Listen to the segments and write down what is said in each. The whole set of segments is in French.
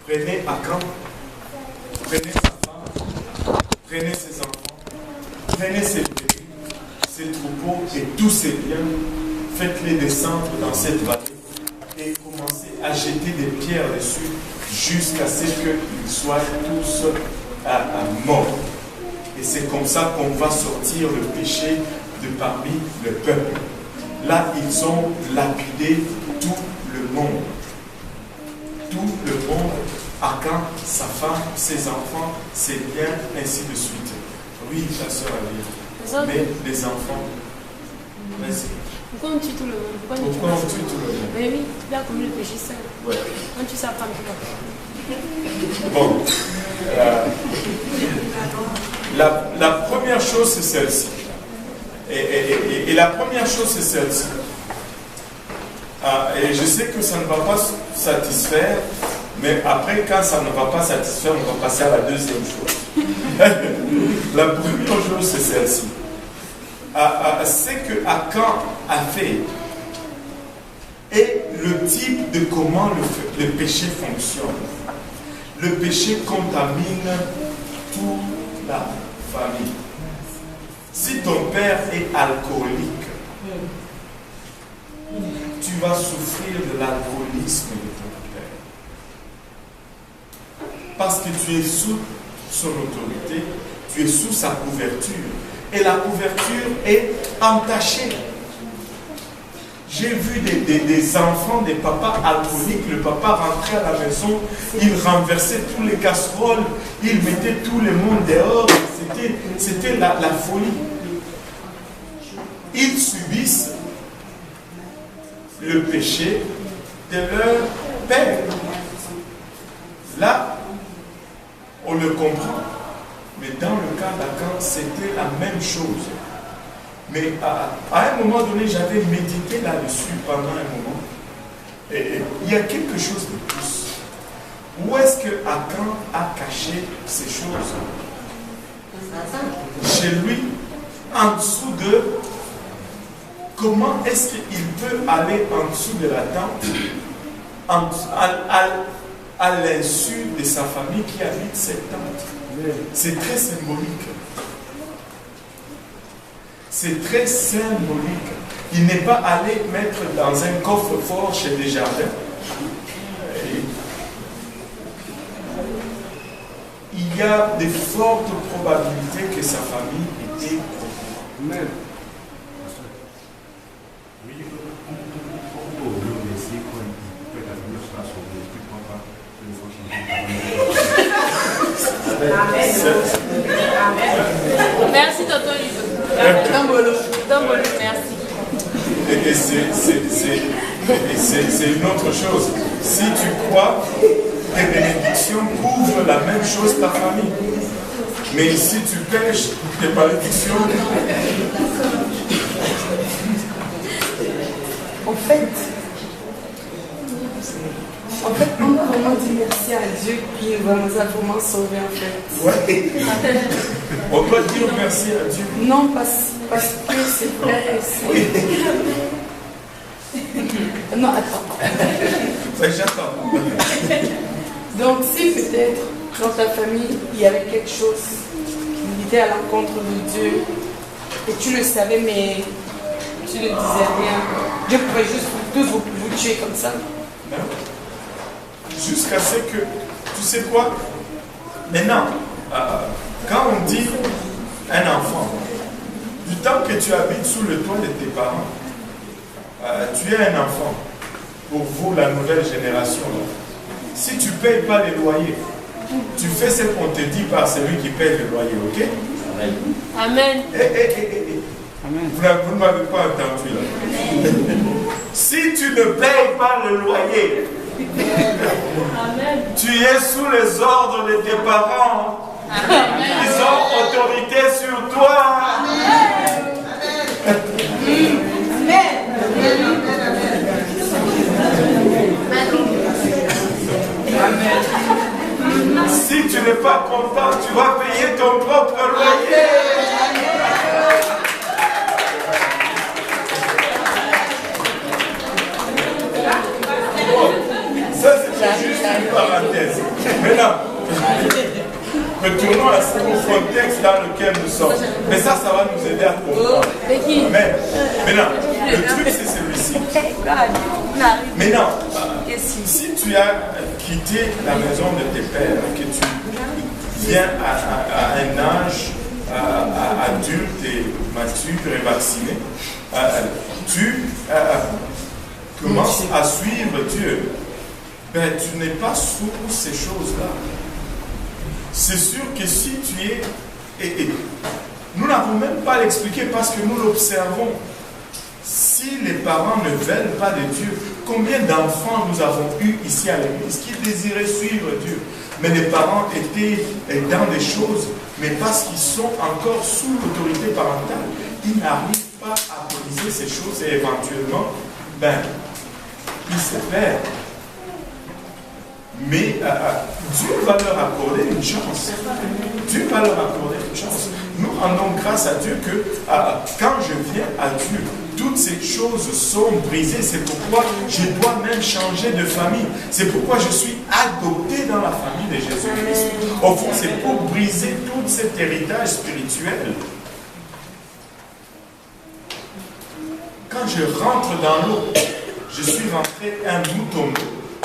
Prenez Achan, prenez sa femme, prenez ses enfants, prenez ses brebis, ses troupeaux et tous ses biens, faites-les descendre dans cette vallée et commencez à jeter des pierres dessus jusqu'à ce qu'ils soient tous morts. Et c'est comme ça qu'on va sortir le péché de parmi le peuple. Là, ils ont lapidé tout le monde. Tout le monde, Achan, sa femme, ses enfants, ses biens, ainsi de suite. Oui, ta soeur a dit. Mais les enfants, vas-y. Pourquoi on tue tout le monde? Pourquoi on tue tout le monde? Mais oui, tu as commis le péché seul. Ouais. On tue sa femme, tu vois. Bon. La première chose, c'est celle-ci. Et la première chose, c'est celle-ci. Et je sais que ça ne va pas satisfaire, mais après, quand ça ne va pas satisfaire, on va passer à la deuxième chose. La première chose, c'est celle-ci. C'est que Achan a fait et le type de comment le péché fonctionne. Le péché contamine toute la famille. Si ton père est alcoolique, tu vas souffrir de l'alcoolisme de ton père. Parce que tu es sous son autorité, tu es sous sa couverture. Et la couverture est entachée. J'ai vu des enfants, des papas alcooliques. Le papa rentrait à la maison, il renversait tous les casseroles, il mettait tout le monde dehors. C'était la folie. Ils subissent le péché de leur père. Là, on le comprend. Mais dans le cas d'Achan, c'était la même chose. Mais à un moment donné, j'avais médité là-dessus pendant un moment. Et il y a quelque chose de plus. Où est-ce que Achan a caché ces choses? Chez lui, en dessous de... Comment est-ce qu'il peut aller en dessous de la tente à l'insu de sa famille qui habite cette tente? C'est très symbolique. C'est très symbolique. Il n'est pas allé mettre dans un coffre-fort chez Desjardins. Il y a de fortes probabilités que sa famille était corrompue. Merci, Tonton Yves. Dambolo, merci. Et c'est une autre chose. Si tu crois, tes bénédictions couvrent la même chose ta famille. Mais si tu pêches, tes bénédictions... En fait, on a vraiment dit merci à Dieu qui nous a vraiment sauvés, en fait. Ouais. On doit dire merci à Dieu. Non, parce que c'est vrai. Non, attends. J'attends. Donc, si peut-être dans ta famille, il y avait quelque chose qui était à l'encontre de Dieu, et tu le savais, mais tu ne disais rien, Dieu pourrait juste tous vous tuer comme ça. Non. Jusqu'à ce que, tu sais quoi, maintenant, quand on dit un enfant, du temps que tu habites sous le toit de tes parents, tu es un enfant. Pour vous, la nouvelle génération, si tu ne payes pas les loyers, tu fais ce qu'on te dit par celui qui paye le loyer, ok? Amen. Amen. Vous ne m'avez pas entendu là. Si tu ne payes pas le loyer, Amen. Tu es sous les ordres de tes parents. Amen. Ils ont autorité sur toi. Amen. Amen. Si tu n'es pas content, tu vas payer ton propre loyer. Ça, c'est juste une parenthèse. Maintenant, retournons au contexte dans lequel nous sommes. Mais ça va nous aider à comprendre. Mais maintenant, le truc c'est celui-ci. Maintenant, si tu as quitté la maison de tes pères, que tu viens à un âge adulte et mature et vacciné, tu commences à suivre Dieu, ben, tu n'es pas sous ces choses-là. C'est sûr que si tu es... Et nous n'avons même pas l'expliqué parce que nous l'observons. Si les parents ne veulent pas de Dieu, combien d'enfants nous avons eu ici à l'église qui désiraient suivre Dieu, mais les parents étaient dans des choses, mais parce qu'ils sont encore sous l'autorité parentale, ils n'arrivent pas à poliser ces choses et éventuellement, ben, ils se perdent. Mais Dieu va leur accorder une chance. Dieu va leur accorder une chance. Nous rendons grâce à Dieu que quand je viens à Dieu, toutes ces choses sont brisées. C'est pourquoi je dois même changer de famille. C'est pourquoi je suis adopté dans la famille de Jésus-Christ. Au fond, c'est pour briser tout cet héritage spirituel. Quand je rentre dans l'eau, je suis rentré un mouton.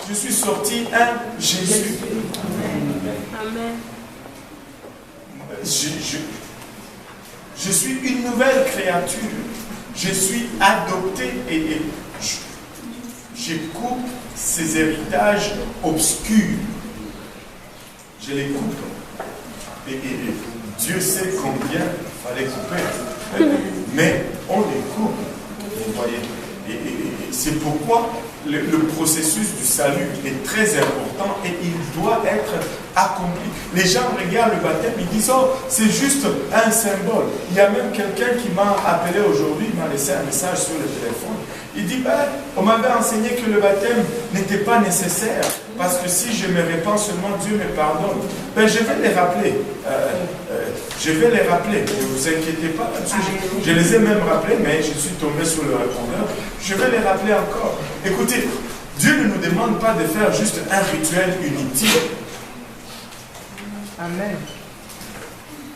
Je suis sorti un Jésus. Amen. Je suis une nouvelle créature. Je suis adopté et je coupe ces héritages obscurs. Je les coupe. Et Dieu sait combien il fallait couper. Mais on les coupe. Vous voyez. Et c'est pourquoi le processus du salut est très important et il doit être accompli. Les gens regardent le baptême, ils disent « Oh, c'est juste un symbole ». Il y a même quelqu'un qui m'a appelé aujourd'hui, il m'a laissé un message sur le téléphone. Il dit ben, « On m'avait enseigné que le baptême n'était pas nécessaire parce que si je me répands seulement, Dieu me pardonne. » Ben, je vais les rappeler. Je vais les rappeler. Ne vous inquiétez pas là-dessus. Je les ai même rappelés, mais je suis tombé sur le répondeur. Je vais les rappeler encore. Écoutez, Dieu ne nous demande pas de faire juste un rituel inutile. Amen.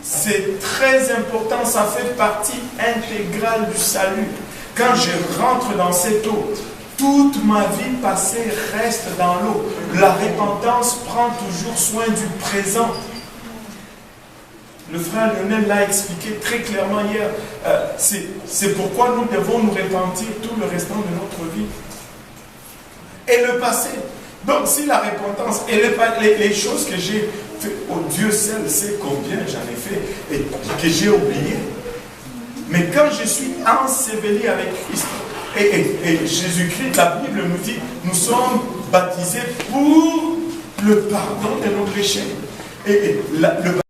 C'est très important, ça fait partie intégrale du salut. Quand je rentre dans cette eau, toute ma vie passée reste dans l'eau. La repentance prend toujours soin du présent. Le frère Lionel l'a expliqué très clairement hier. C'est pourquoi nous devons nous repentir tout le restant de notre vie. Et le passé. Donc si la repentance et les choses que j'ai fait, oh, Dieu seul sait combien j'en ai fait et que j'ai oublié. Mais quand je suis enseveli avec Christ, et Jésus-Christ, la Bible nous dit, nous sommes baptisés pour le pardon de nos péchés. Et le